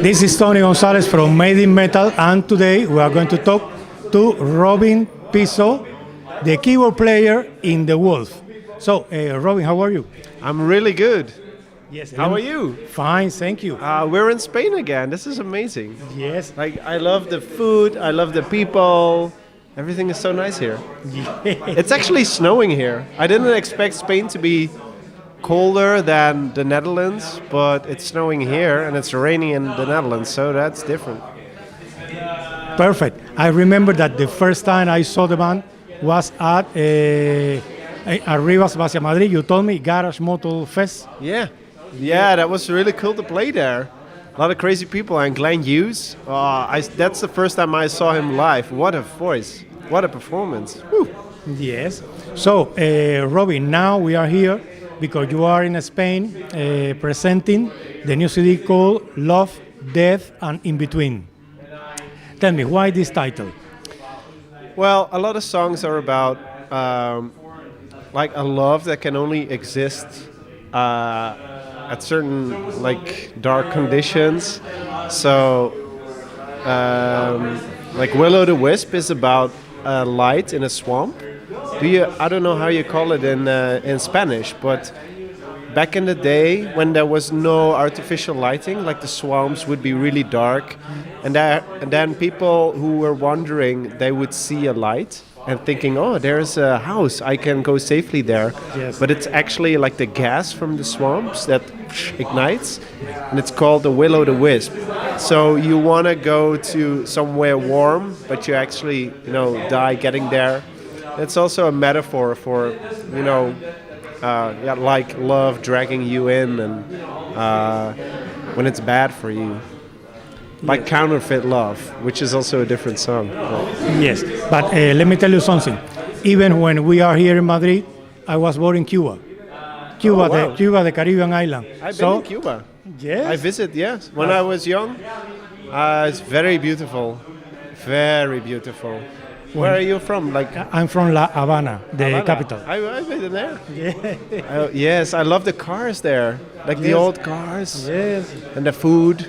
This is Tony Gonzalez from Made in Metal, and today we are going to talk to Robin Piso, the keyboard player in DeWolff. So, Robin, how are you? I'm really good. Yes. How are you? Fine, thank you. We're in Spain again. This is amazing. Yes. Like, I love the food. I love the people. Everything is so nice here. It's actually snowing here. I didn't expect Spain to be colder than the Netherlands, but it's snowing here and it's raining in the Netherlands, so that's different. Perfect. I remember that the first time I saw the band was at Arribas Vacia Madrid. You told me Garage Motor Fest. Yeah, that was really cool to play there. A lot of crazy people, and Glenn Hughes. That's the first time I saw him live. What a voice. What a performance. Woo. Yes. So, Robin, now we are here because you are in Spain presenting the new CD called Love, Death, and In Between. Tell me, why this title? Well, a lot of songs are about like a love that can only exist at certain like dark conditions. So, like Willow the Wisp is about a light in a swamp. I don't know how you call it in Spanish, but back in the day when there was no artificial lighting, like the swamps would be really dark, and then people who were wandering, they would see a light and thinking, oh, there's a house, I can go safely there. Yes. But it's actually like the gas from the swamps that ignites, and it's called the Willow the Wisp. So you want to go to somewhere warm, but you actually, die getting there. It's also a metaphor for, like love dragging you in, and when it's bad for you. Like Counterfeit Love, which is also a different song. Yes, but let me tell you something. Even when we are here in Madrid, I was born in Cuba. Cuba, wow. Cuba, the Caribbean island. I've been in Cuba. Yes. I visit, yes. When I was young, it's very beautiful. Very beautiful. Where are you from? Like I'm from La Habana, the capital. I've been there. Yeah. Yes, I love the cars there. Like the old cars. Yes. And the food.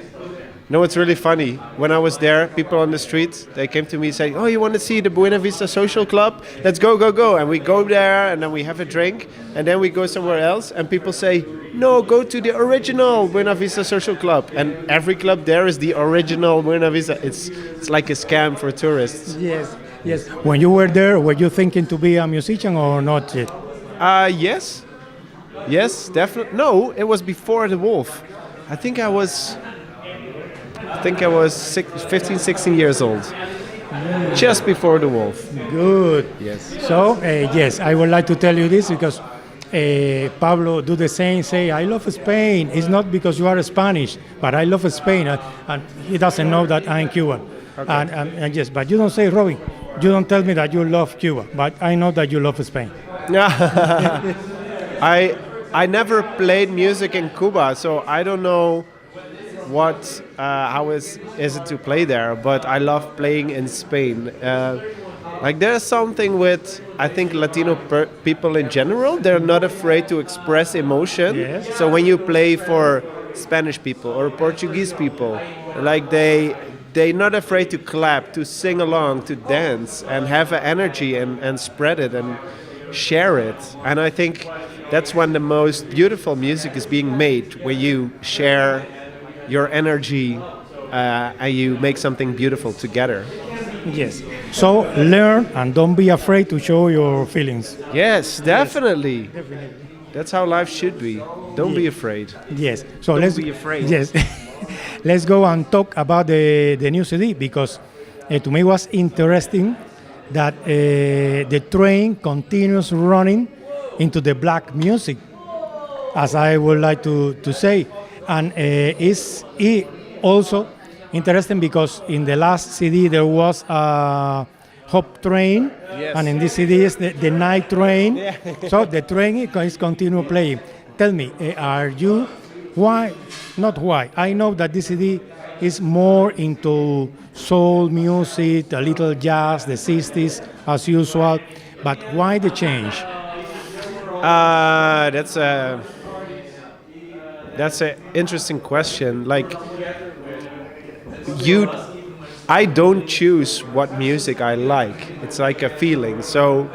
It's really funny. When I was there, people on the street, they came to me saying, oh, you want to see the Buena Vista Social Club? Let's go, go, go. And we go there, and then we have a drink, and then we go somewhere else, and people say, no, go to the original Buena Vista Social Club. And every club there is the original Buena Vista. It's like a scam for tourists. Yes, yes. When you were there, were you thinking to be a musician or not yet? Yes. Yes, definitely. No, it was before DeWolff. I think I was 15, 16 years old. Just before DeWolff. Good. Yes. So, yes, I would like to tell you this because Pablo do the same, say, I love Spain. It's not because you are Spanish, but I love Spain. And he doesn't know that I'm Cuban. Okay. And yes, but you don't say, Robin, you don't tell me that you love Cuba, but I know that you love Spain. I never played music in Cuba, so I don't know how is it to play there, but I love playing in Spain. Like there's something with, I think, Latino people in general, they're not afraid to express emotion. Yes. So when you play for Spanish people or Portuguese people, like they're not afraid to clap, to sing along, to dance, and have an energy and spread it and share it. And I think that's when the most beautiful music is being made, where you share your energy and you make something beautiful together. Yes. So learn and don't be afraid to show your feelings. Yes, definitely. Yes, definitely. That's how life should be. Don't be afraid. Yes. So Don't let's be afraid. Yes. Let's go and talk about the new CD because to me it was interesting that the train continues running into the black music, as I would like to say. And it's also interesting because in the last CD there was a Hope Train, Yes. and in this CD is the Night Train. Yeah. So the train is continue playing. Tell me, are you, why, not why, I know that this CD is more into soul music, a little jazz, the 60s as usual, but why the change? That's an interesting question. Like you, I don't choose what music I like. It's like a feeling. So,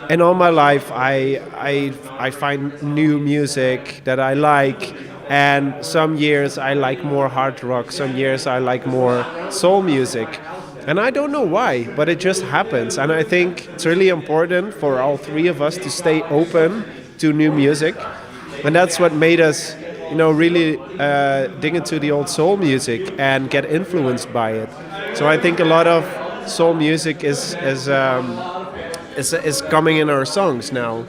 and all my life, I find new music that I like. And some years I like more hard rock. Some years I like more soul music. And I don't know why, but it just happens. And I think it's really important for all three of us to stay open to new music. And that's what made us, really dig into the old soul music and get influenced by it. So I think a lot of soul music is coming in our songs now.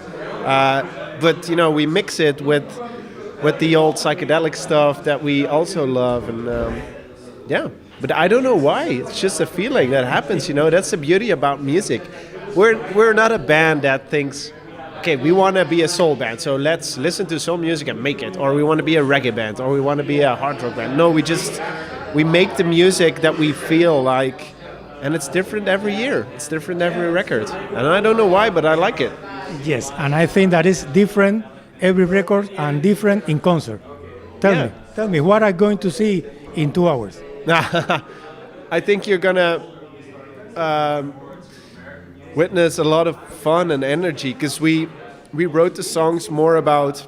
But we mix it with the old psychedelic stuff that we also love, and yeah. But I don't know why. It's just a feeling that happens. That's the beauty about music. We're not a band that thinks, okay, we want to be a soul band, so let's listen to soul music and make it. Or we want to be a reggae band, or we want to be a hard rock band. No, we make the music that we feel like, and it's different every year. It's different every record. And I don't know why, but I like it. Yes, and I think that is different every record and different in concert. Tell me, what are you going to see in 2 hours? I think you're gonna witness a lot of fun and energy, because we wrote the songs more about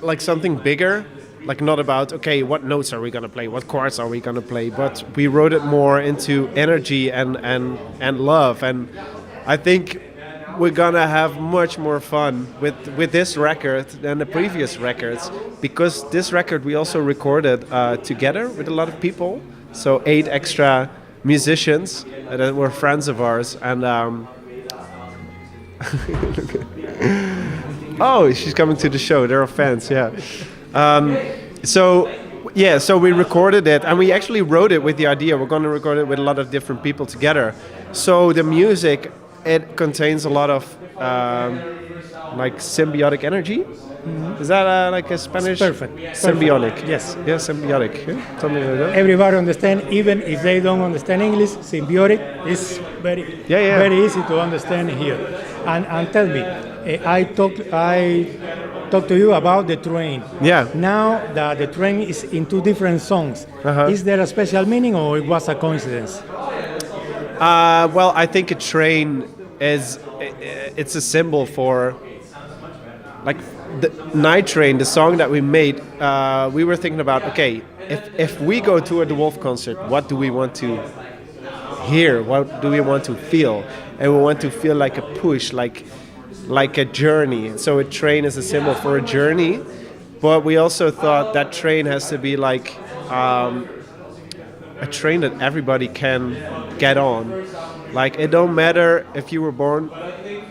like something bigger, like not about, okay, what notes are we gonna play, what chords are we gonna play, but we wrote it more into energy and love. And I think we're gonna have much more fun with this record than the previous records, because this record we also recorded together with a lot of people, so 8 extra musicians that were friends of ours. And oh, she's coming to the show, they're fans. So we recorded it, and we actually wrote it with the idea we're going to record it with a lot of different people together. So the music, it contains a lot of like symbiotic energy. Mm-hmm. Is that like a Spanish? Perfect. Symbiotic. Yes. Yeah, symbiotic. Yeah? Something like that. Everybody understand, even if they don't understand English. Symbiotic is very easy to understand here. And tell me, I talked to you about the train. Yeah. Now that the train is in 2 different songs, is there a special meaning, or it was a coincidence? Well, I think a train it's a symbol for, like, the Night Train, the song that we made. We were thinking about, okay, if we go to a DeWolff concert, what do we want to hear? What do we want to feel? And we want to feel like a push, like a journey. So a train is a symbol for a journey, but we also thought that train has to be like a train that everybody can get on. Like, it don't matter if you were born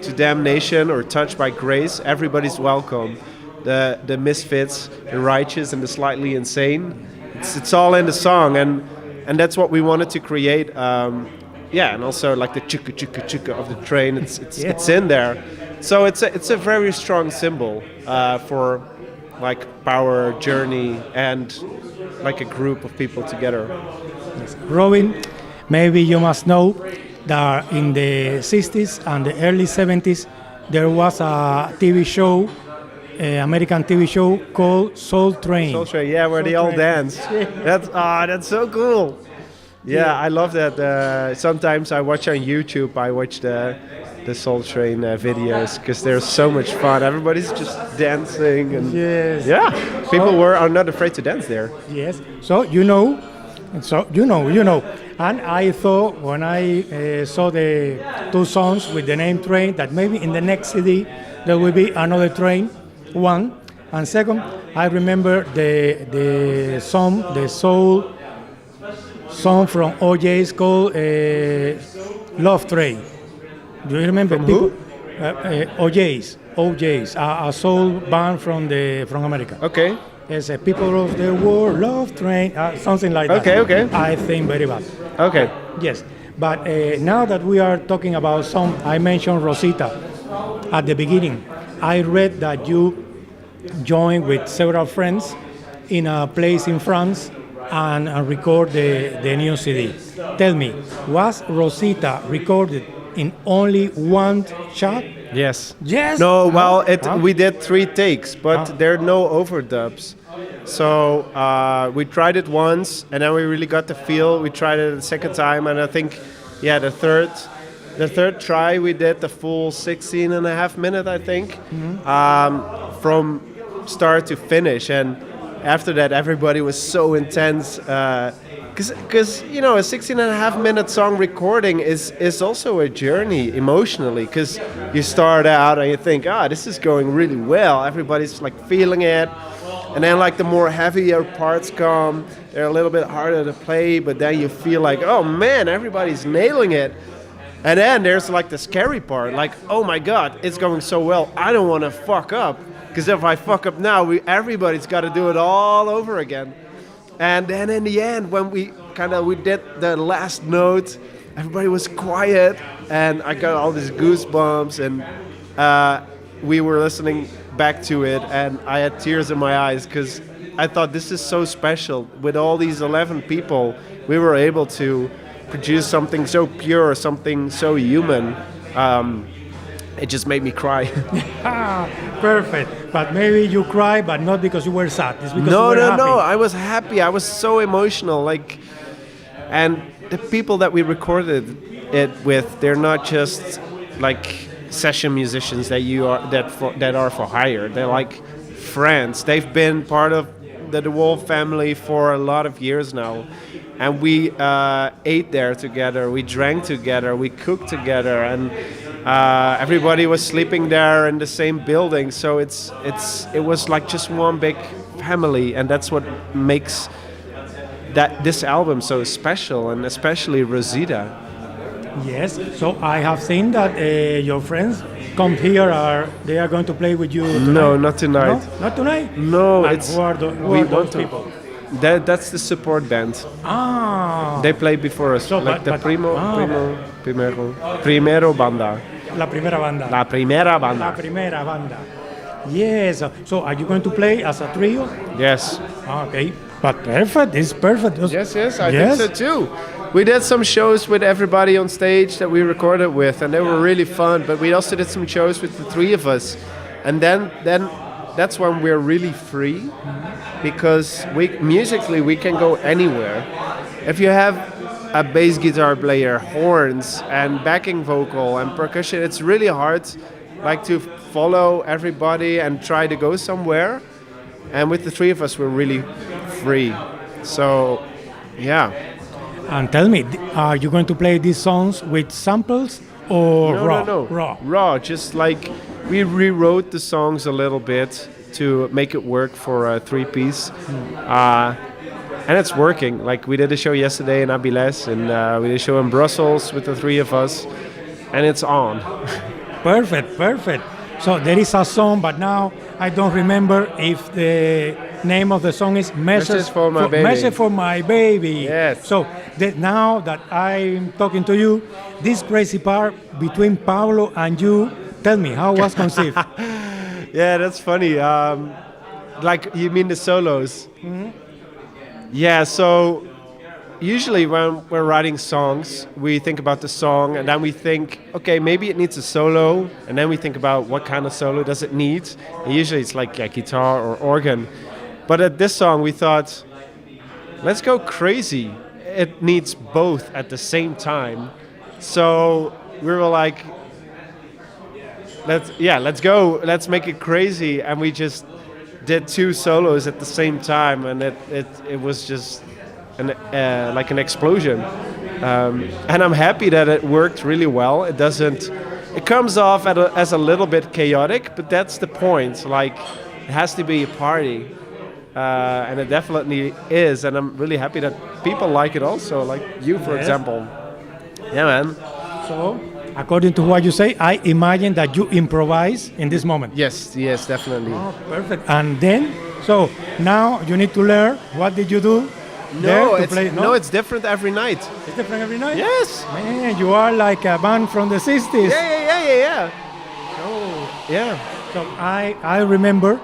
to damnation or touched by grace, everybody's welcome. The misfits, the righteous, and the slightly insane, it's all in the song, and that's what we wanted to create. And also like the chukka chukka chukka of the train, it's in there. So it's a very strong symbol for like power, journey, and like a group of people together. Yes. Robin, maybe you must know that in the 60s and the early 70s there was a TV show, American TV show called Soul Train. Soul Train, yeah, where they all dance. That's so cool. Yeah, I love that. Sometimes I watch on YouTube. I watch the Soul Train videos because they're so much fun. Everybody's just dancing, and people are not afraid to dance there. Yes, so you know, and I thought when I saw the 2 songs with the name Train that maybe in the next CD there will be another train. One, and second, I remember the soul song from OJ's called Love Train. Do you remember? From who? OJ's, a soul band from America. Okay. It's people of the world, Love Train, something like that. Okay. I think very bad. Okay. Yes, but now that we are talking about some, I mentioned Rosita at the beginning. I read that you joined with several friends in a place in France and record the new CD. Tell me, was Rosita recorded in only one shot? Yes. Yes. No, well, we did 3 takes, but there are no overdubs. So we tried it once, and then we really got the feel. We tried it a second time, and I think, yeah, the third try we did the full 16 and a half minute, I think, from start to finish. And after that, everybody was so intense. Because you know, a 16 and a half minute song recording is also a journey emotionally, because you start out and you think, this is going really well, everybody's like feeling it, and then like the more heavier parts come, they're a little bit harder to play, but then you feel like, oh man, everybody's nailing it. And then there's like the scary part, like, oh my god, it's going so well, I don't want to fuck up, because if I fuck up now, everybody's got to do it all over again. And then in the end, when we did the last note, everybody was quiet, and I got all these goosebumps, and we were listening back to it, and I had tears in my eyes, because I thought, this is so special. With all these 11 people, we were able to produce something so pure, something so human. It just made me cry. Perfect. But maybe you cry, but not because you were sad. It's because you were happy. No. I was happy. I was so emotional. And the people that we recorded it with, they're not just like session musicians that are for hire. They're like friends. They've been part of the DeWolff family for a lot of years now. And we ate there together. We drank together. We cooked together. And everybody was sleeping there in the same building, so it was like just one big family, and that's what makes this album so special, and especially Rosita. Yes. So I have seen that your friends come here. They are going to play with you tonight. No, not tonight. No? Not tonight. No, and it's who are those people? That's the support band. They played before us, So, like but- primero banda. La primera banda. La primera banda. La primera banda. Yes. So are you going to play as a trio? Yes. Okay. But perfect. It's perfect. Yes, I think so too. We did some shows with everybody on stage that we recorded with, and they were really fun. But we also did some shows with the three of us, and then that's when we're really free, because musically we can go anywhere. If you have a bass guitar player, horns, and backing vocal and percussion, it's really hard, like, to follow everybody and try to go somewhere. And with the three of us, we're really free. So, yeah. And tell me, are you going to play these songs with samples or raw? No. Raw. Just like we rewrote the songs a little bit to make it work for a three-piece. And it's working. Like, we did a show yesterday in Abilés, and we did a show in Brussels with the three of us, and it's on. Perfect. So there is a song, but now I don't remember if the name of the song is Message for My Baby. Message for My Baby. Yes. So now that I'm talking to you, this crazy part between Pablo and you, tell me, how was conceived? Yeah, that's funny. Like, you mean the solos? Mm-hmm. Yeah, so usually when we're writing songs, we think about the song, and then we think, okay, maybe it needs a solo, and then we think about what kind of solo does it need. And usually it's like a guitar or organ. But at this song, we thought, let's go crazy. It needs both at the same time. So we were like, let's go, let's make it crazy. And we just did two solos at the same time, and it was just like an explosion. And I'm happy that it worked really well. It comes off as a little bit chaotic, but that's the point. Like, it has to be a party. And it definitely is, and I'm really happy that people like it also, like you, for example. Yeah, man. So, according to what you say, I imagine that you improvise in this moment. Yes, definitely. Oh, perfect. And then, so now you need to learn. What did you do? It's different every night. It's different every night? Yes. Man, you are like a band from the 60s. Yeah. Oh. Yeah. So I remember,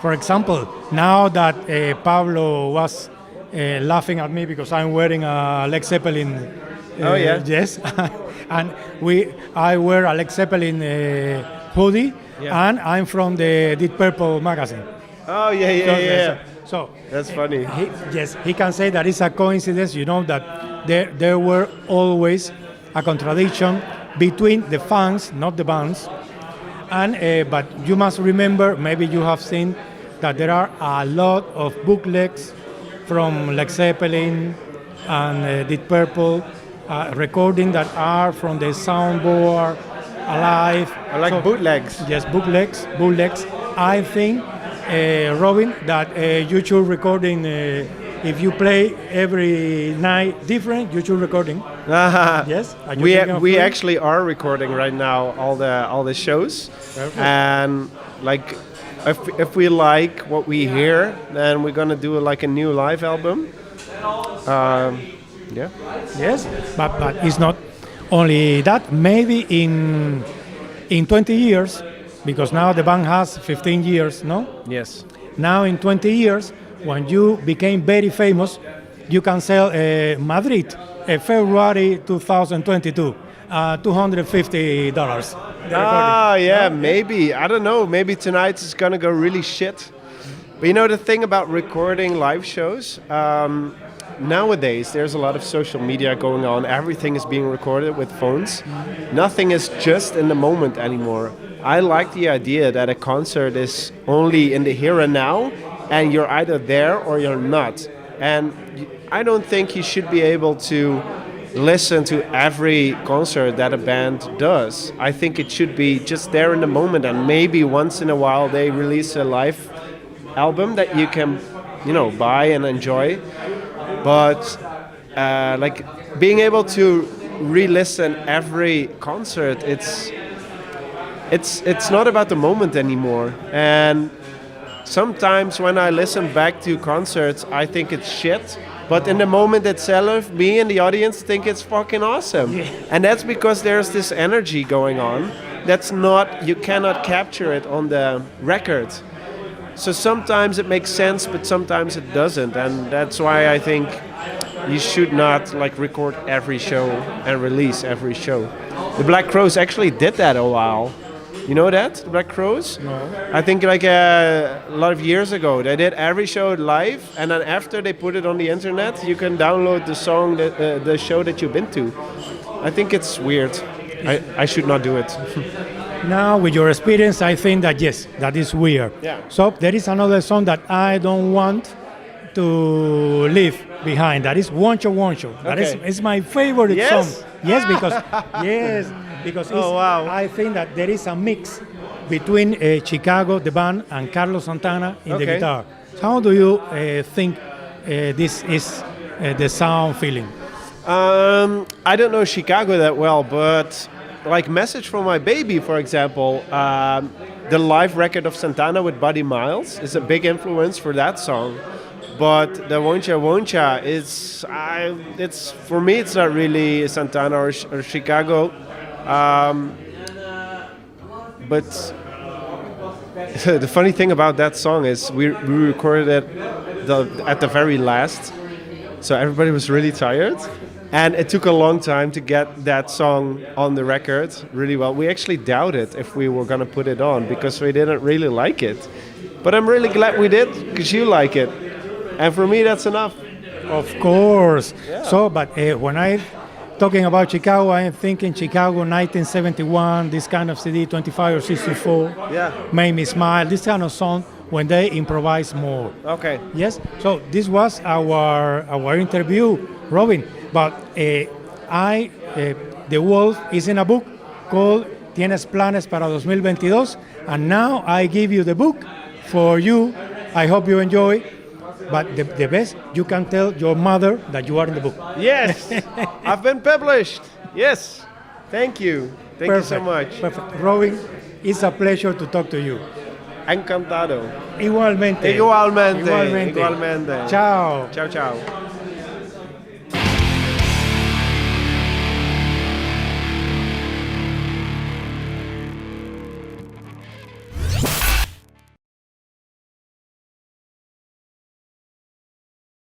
for example, now that Pablo was laughing at me because I'm wearing a Led Zeppelin. Oh yeah. Yes, and I wear a Led Zeppelin hoodie, and I'm from the Deep Purple magazine. Oh yeah. So That's funny. he can say that it's a coincidence, that there were always a contradiction between the fans, not the bands. And but you must remember, maybe you have seen that there are a lot of booklets from Led Zeppelin and Deep Purple recording that are from the soundboard, alive. I like bootlegs. Yes, bootlegs. I think, Robin, that you should recording. If you play every night different, you should recording. Yes. We actually are recording right now all the shows. Perfect. And like if we like what we hear, then we're gonna do like a new live album. Yeah. Yes, but it's not only that. Maybe in 20 years, because now the band has 15 years, no? Yes. Now in 20 years, when you became very famous, you can sell Madrid, February 2022, $250. Yeah, maybe. I don't know. Maybe tonight is gonna go really shit. But the thing about recording live shows, nowadays there's a lot of social media going on. Everything is being recorded with phones. Nothing is just in the moment anymore. I like the idea that a concert is only in the here and now, and you're either there or you're not. And I don't think you should be able to listen to every concert that a band does. I think it should be just there in the moment, and maybe once in a while they release a live album that you can, buy and enjoy. But like being able to re-listen every concert, it's not about the moment anymore. And sometimes when I listen back to concerts, I think it's shit. But in the moment itself, me and the audience think it's fucking awesome. Yeah. And that's because there's this energy going on you cannot capture it on the record. So sometimes it makes sense, but sometimes it doesn't. And that's why I think you should not record every show and release every show. The Black Crowes actually did that a while. You know that? The Black Crowes? No. I think a lot of years ago. They did every show live, and then after they put it on the internet, you can download the song, the show that you've been to. I think it's weird. I should not do it. Now, with your experience, I think that yes, that is weird. Yeah. So there is another song that I don't want to leave behind. That is Woncho Woncho. That is my favorite song. Yes, because wow. I think that there is a mix between Chicago, the band, and Carlos Santana in the guitar. How do you think this is the sound feeling? I don't know Chicago that well, but like Message from My Baby, for example, the live record of Santana with Buddy Miles is a big influence for that song. But the Woncha Woncha it's for me, it's not really Santana or Chicago. But the funny thing about that song is we recorded it at the very last, so everybody was really tired, and it took a long time to get that song on the record really well. We actually doubted if we were going to put it on because we didn't really like it, but I'm really glad we did because you like it, and for me that's enough. Of course. Yeah. So, but when I talking about Chicago, I am thinking Chicago 1971, this kind of CD, 25 or 64, Made Me Smile, this kind of song when they improvise more. Okay. Yes, so this was our interview, Robin, but DeWolff is in a book called Tienes Planes para 2022, and now I give you the book for you. I hope you enjoy. But the best, you can tell your mother that you are in the book. Yes, I've been published. Yes, thank you. Thank you so much. Perfect. Robin, it's a pleasure to talk to you. Encantado. Igualmente. Igualmente. Chao. Ciao, ciao.